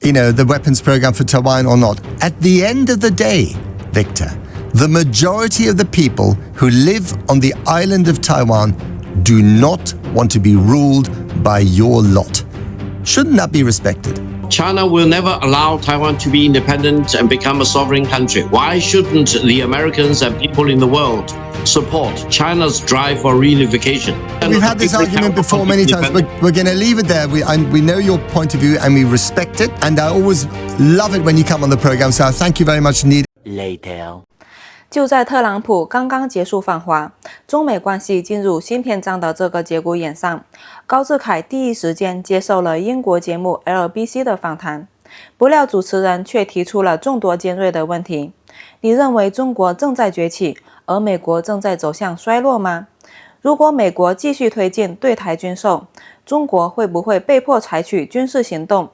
the weapons program for Taiwan or not. At the end of the day, Victor, the majority of the people who live on the island of Taiwan do not want to be ruled by your lot. Shouldn't that be respected? China will never allow Taiwan to be independent and become a sovereign country. Why shouldn't the Americans and people in the world support China's drive for reunification? We've had this argument before many times, but we're going to leave it there. We know your point of view and we respect it. And I always love it when you come on the program. So thank you very much indeed. Later. 就在特朗普刚刚结束访华，中美关系进入新篇章的这个节骨眼上，高志凯第一时间接受了英国节目 LBC 的访谈，不料主持人却提出了众多尖锐的问题。你认为中国正在崛起，而美国正在走向衰落吗？如果美国继续推进对台军售，中国会不会被迫采取军事行动？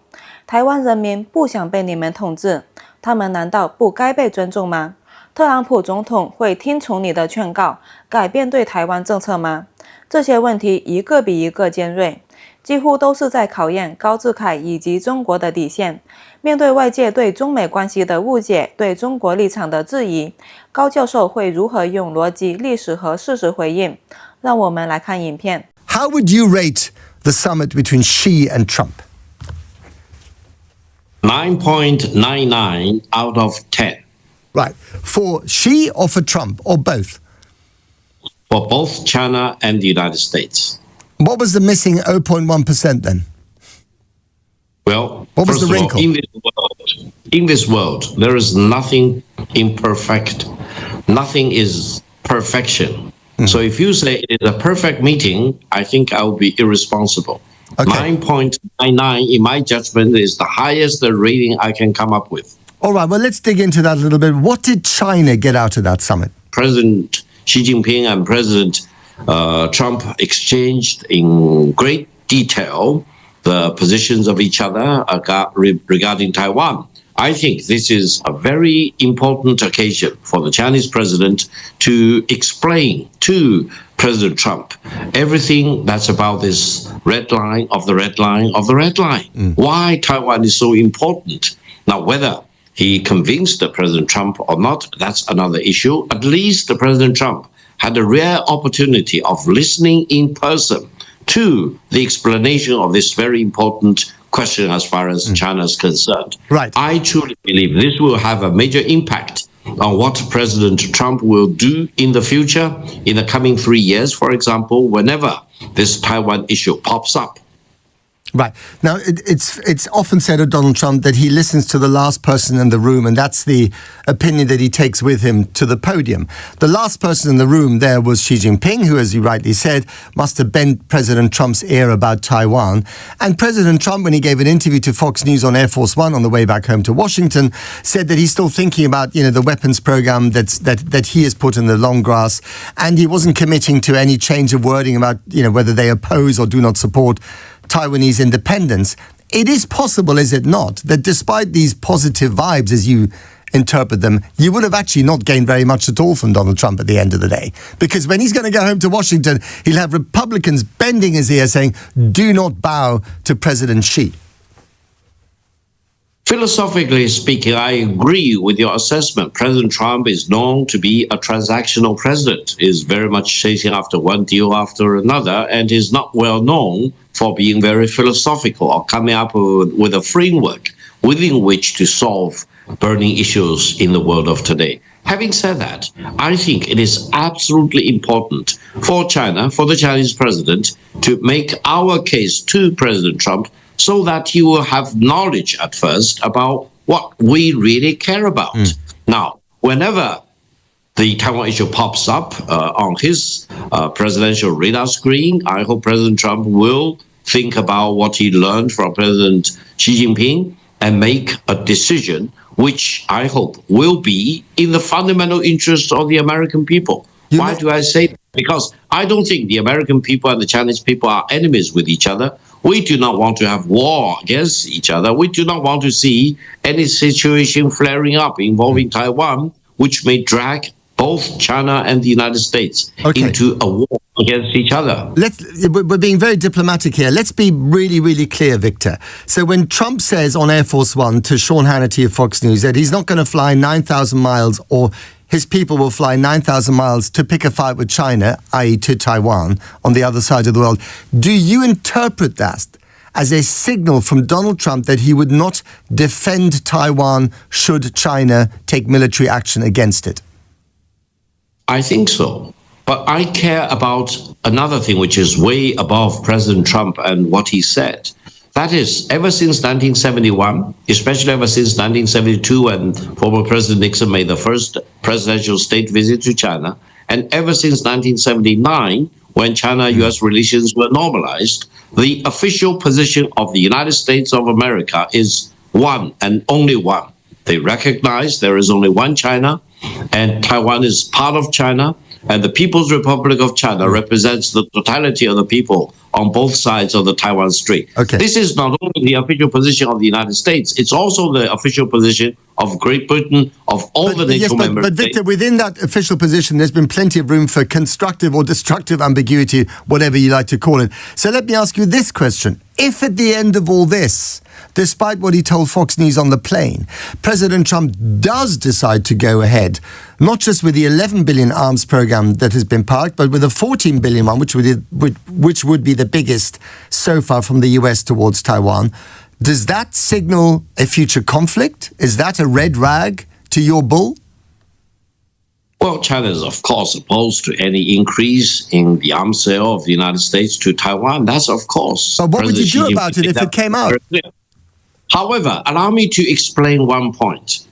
台湾人民不想被你们统治，他们难道不该被尊重吗？特朗普总统会听从你的劝告，改变对台湾政策吗？这些问题一个比一个尖锐，几乎都是在考验高志凯以及中国的底线。面对外界对中美关系的误解，对中国立场的质疑，高教授会如何用逻辑、历史和事实回应？让我们来看影片。How would you rate the summit between Xi and Trump? 9.99 out of 10. Right. For Xi or for Trump or both? For both China and the United States. What was the missing 0.1% then? Well, what was the wrinkle? In this world, there is nothing imperfect. Nothing is perfection. So if you say it is a perfect meeting, I think I will be irresponsible. Okay. 9.99, in my judgment, is the highest rating I can come up with. All right, well, let's dig into that a little bit. What did China get out of that summit? President Xi Jinping and President Trump exchanged in great detail the positions of each other regarding Taiwan. I think this is a very important occasion for the Chinese president to explain to President Trump everything that's about this red line of the red line of the red line. Why Taiwan is so important. Now, whether he convinced President Trump or not, that's another issue. At least President Trump had a rare opportunity of listening in person to the explanation of this very important question as far as China is concerned. Right. I truly believe this will have a major impact on what President Trump will do in the future, in the coming 3 years, for example, whenever this Taiwan issue pops up. Right. Now, it's often said of Donald Trump that he listens to the last person in the room, and that's the opinion that he takes with him to the podium. The last person in the room there was Xi Jinping, who, as you rightly said, must have bent President Trump's ear about Taiwan. And President Trump, when he gave an interview to Fox News on Air Force One on the way back home to Washington, said that he's still thinking about, the weapons program that he has put in the long grass, and he wasn't committing to any change of wording about, whether they oppose or do not support Taiwanese independence. It is possible, is it not, that despite these positive vibes, as you interpret them, you would have actually not gained very much at all from Donald Trump at the end of the day. Because when he's going to go home to Washington, he'll have Republicans bending his ear saying, do not bow to President Xi. Philosophically speaking, I agree with your assessment. President Trump is known to be a transactional president, is very much chasing after one deal after another, and is not well known for being very philosophical or coming up with a framework within which to solve burning issues in the world of today. Having said that, I think it is absolutely important for China, for the Chinese president, to make our case to President Trump so that he will have knowledge at first about what we really care about. Now, whenever the Taiwan issue pops up on his presidential radar screen, I hope President Trump will think about what he learned from President Xi Jinping and make a decision which I hope will be in the fundamental interest of the American people. Why do I say that? Because I don't think the American people and the Chinese people are enemies with each other. We do not want to have war against each other. We do not want to see any situation flaring up involving Taiwan, which may drag both China and the United States into a war against each other. We're being very diplomatic here. Let's be really, really clear, Victor. So when Trump says on Air Force One to Sean Hannity of Fox News that he's not going to fly 9,000 miles or his people will fly 9,000 miles to pick a fight with China, i.e. to Taiwan, on the other side of the world, do you interpret that as a signal from Donald Trump that he would not defend Taiwan should China take military action against it? I think so. But I care about another thing which is way above President Trump and what he said. That is, ever since 1971, especially ever since 1972 when former President Nixon made the first presidential state visit to China, and ever since 1979 when China-US relations were normalized, the official position of the United States of America is one and only one. They recognize there is only one China, and Taiwan is part of China, and the People's Republic of China represents the totality of the people on both sides of the Taiwan Strait. Okay. This is not only the official position of the United States, it's also the official position of Great Britain, of all the NATO member states. But Victor, within that official position, there's been plenty of room for constructive or destructive ambiguity, whatever you like to call it. So let me ask you this question. If at the end of all this, despite what he told Fox News on the plane, President Trump does decide to go ahead, not just with the 11 billion arms program that has been parked, but with a 14 billion one, which would be the biggest so far from the US towards Taiwan, does that signal a future conflict? Is that a red rag to your bull? Well, China is, of course, opposed to any increase in the arms sale of the United States to Taiwan. That's, of course. But what would you do about it if it came out? However, allow me to explain one point.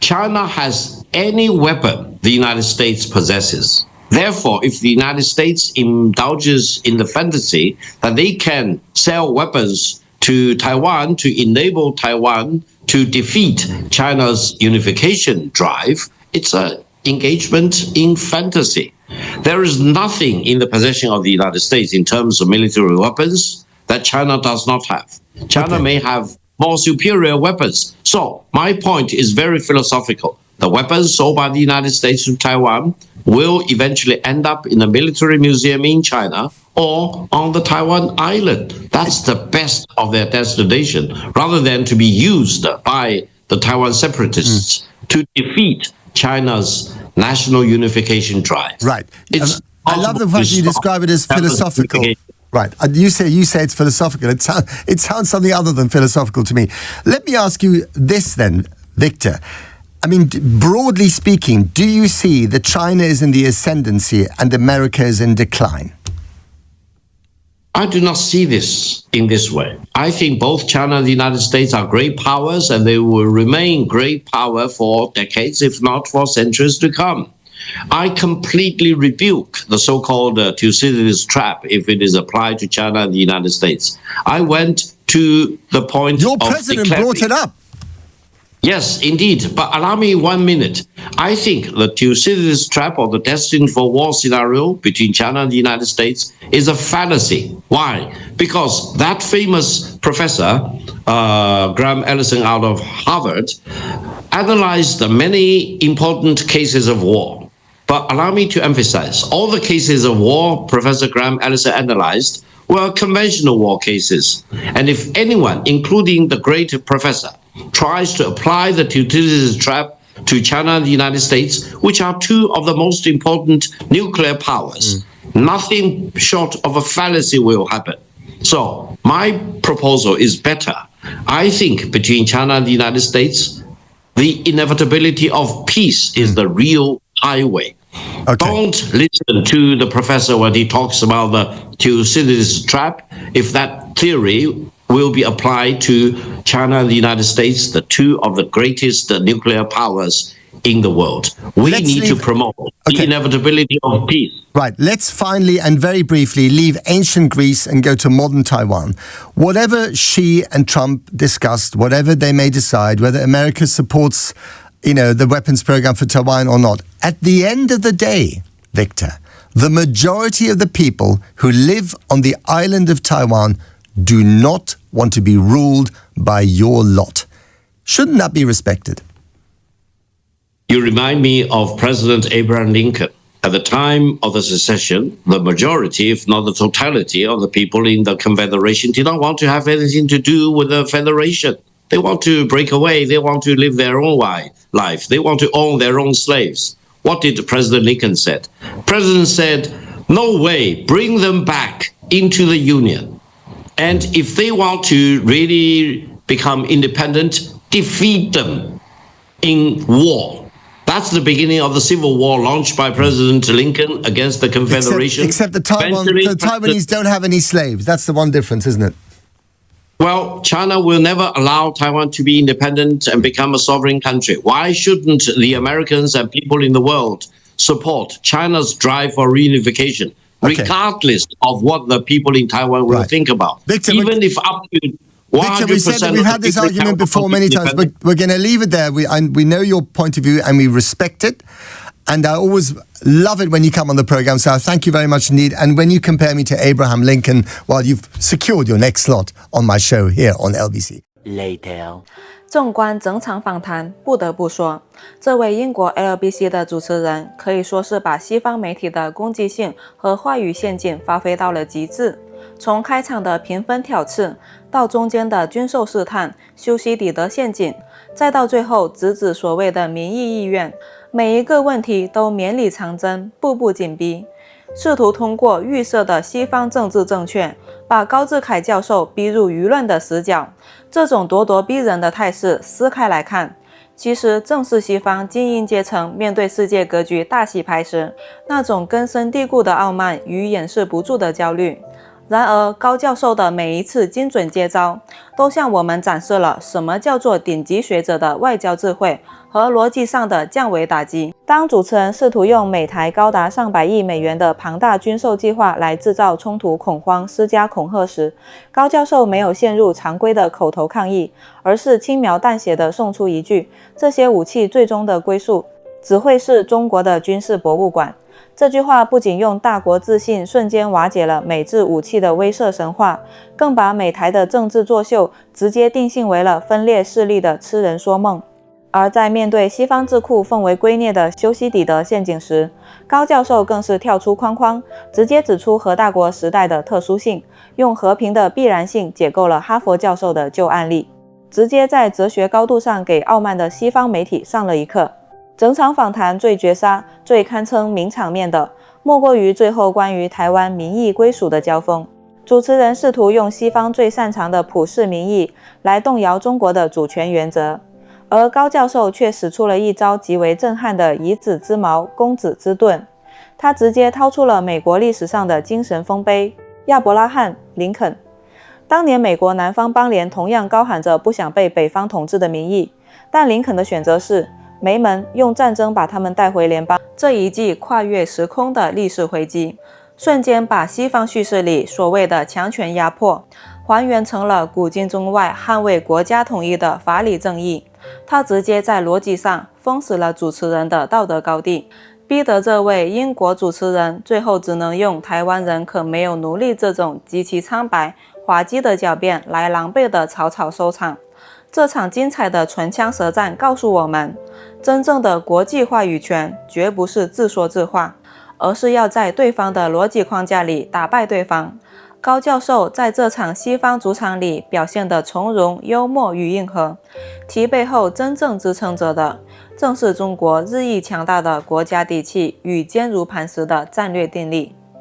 China has any weapon the United States possesses. Therefore, if the United States indulges in the fantasy that they can sell weapons to Taiwan to enable Taiwan to defeat China's unification drive, it's an engagement in fantasy. There is nothing in the possession of the United States in terms of military weapons that China does not have. China may have more superior weapons. So my point is very philosophical. The weapons sold by the United States to Taiwan will eventually end up in a military museum in China or on the Taiwan island. That's the best of their destination, rather than to be used by the Taiwan separatists to defeat China's national unification drive. Right. I love the fact you describe it as philosophical. Right. You say it's philosophical. It sounds something other than philosophical to me. Let me ask you this then, Victor. I mean, broadly speaking, do you see that China is in the ascendancy and America is in decline? I do not see this in this way. I think both China and the United States are great powers, and they will remain great power for decades, if not for centuries to come. I completely rebuke the so-called Thucydides trap if it is applied to China and the United States. I went to the point Your president brought it up. Yes, indeed. But allow me 1 minute. I think the Thucydides trap, or the destined for war scenario between China and the United States, is a fallacy. Why? Because that famous professor, Graham Allison out of Harvard, analyzed many important cases of war. But allow me to emphasize, all the cases of war Professor Graham Allison analyzed were conventional war cases. And if anyone, including the great professor, tries to apply the Thucydides trap to China and the United States, which are two of the most important nuclear powers, nothing short of a fallacy will happen. So my proposal is better. I think between China and the United States, the inevitability of peace is the real highway. Okay. Don't listen to the professor when he talks about the Thucydides trap. If that theory will be applied to China and the United States, the two of the greatest nuclear powers in the world. We need to promote the inevitability of peace. Right. Let's finally and very briefly leave ancient Greece and go to modern Taiwan. Whatever Xi and Trump discussed, whatever they may decide, whether America supports, the weapons program for Taiwan or not, at the end of the day, Victor, the majority of the people who live on the island of Taiwan do not want to be ruled by your lot. Shouldn't that be respected? You remind me of President Abraham Lincoln. At the time of the secession, the majority, if not the totality, of the people in the Confederation did not want to have anything to do with the Federation. They want to break away. They want to live their own life. They want to own their own slaves. What did President Lincoln say? President said, no way, bring them back into the Union. And if they want to really become independent, defeat them in war. That's the beginning of the Civil War launched by President Lincoln against the Confederation. Except the Taiwanese don't have any slaves. That's the one difference, isn't it? Well, China will never allow Taiwan to be independent and become a sovereign country. Why shouldn't the Americans and people in the world support China's drive for reunification, regardless of what the people in Taiwan will think about? Victor, even if up to 100%. Victor, we said that we've had this argument before many times, but we're going to leave it there. We know your point of view and we respect it. And I always love it when you come on the program, so thank you very much indeed. And when you compare me to Abraham Lincoln, well, you've secured your next slot on my show here on LBC. Later. 纵观整场访谈，不得不说，这位英国 LBC 的主持人可以说是把西方媒体的攻击性和话语陷阱发挥到了极致。从开场的评分挑刺，到中间的军售试探、修昔底德陷阱，再到最后直指所谓的民意意愿，每一个问题都绵里藏针，步步紧逼，试图通过预设的西方政治正确，把高志凯教授逼入舆论的死角。这种咄咄逼人的态势撕开来看，其实正是西方精英阶层面对世界格局大洗牌时那种根深蒂固的傲慢与掩饰不住的焦虑。然而，高教授的每一次精准接招，都向我们展示了什么叫做顶级学者的外交智慧和逻辑上的降维打击。当主持人试图用美台高达上百亿美元的庞大军售计划来制造冲突恐慌、施加恐吓时，高教授没有陷入常规的口头抗议，而是轻描淡写地送出一句：这些武器最终的归宿只会是中国的军事博物馆。这句话不仅用大国自信瞬间瓦解了美制武器的威慑神话，更把美台的政治作秀直接定性为了分裂势力的痴人说梦。而在面对西方智库奉为圭臬的修昔底德陷阱时，高教授更是跳出框框，直接指出核大国时代的特殊性，用和平的必然性解构了哈佛教授的旧案例，直接在哲学高度上给傲慢的西方媒体上了一课。整场访谈最绝杀、最堪称名场面的，莫过于最后关于台湾民意归属的交锋。主持人试图用西方最擅长的普世民意来动摇中国的主权原则，而高教授却使出了一招极为震撼的以子之矛攻子之盾。他直接掏出了美国历史上的精神丰碑亚伯拉罕·林肯。当年美国南方邦联同样高喊着不想被北方统治的民意，但林肯的选择是没门，用战争把他们带回联邦。这一记跨越时空的历史回击，瞬间把西方叙事里所谓的强权压迫，还原成了古今中外捍卫国家统一的法理正义。他直接在逻辑上封死了主持人的道德高地，逼得这位英国主持人最后只能用台湾人可没有奴隶这种极其苍白滑稽的狡辩来狼狈的草草收场。这场精彩的唇枪舌战告诉我们，真正的国际话语权绝不是自说自话，而是要在对方的逻辑框架里打败对方。高教授在这场西方主场里表现得从容、幽默与硬核，其背后真正支撑着的，正是中国日益强大的国家底气与坚如磐石的战略定力。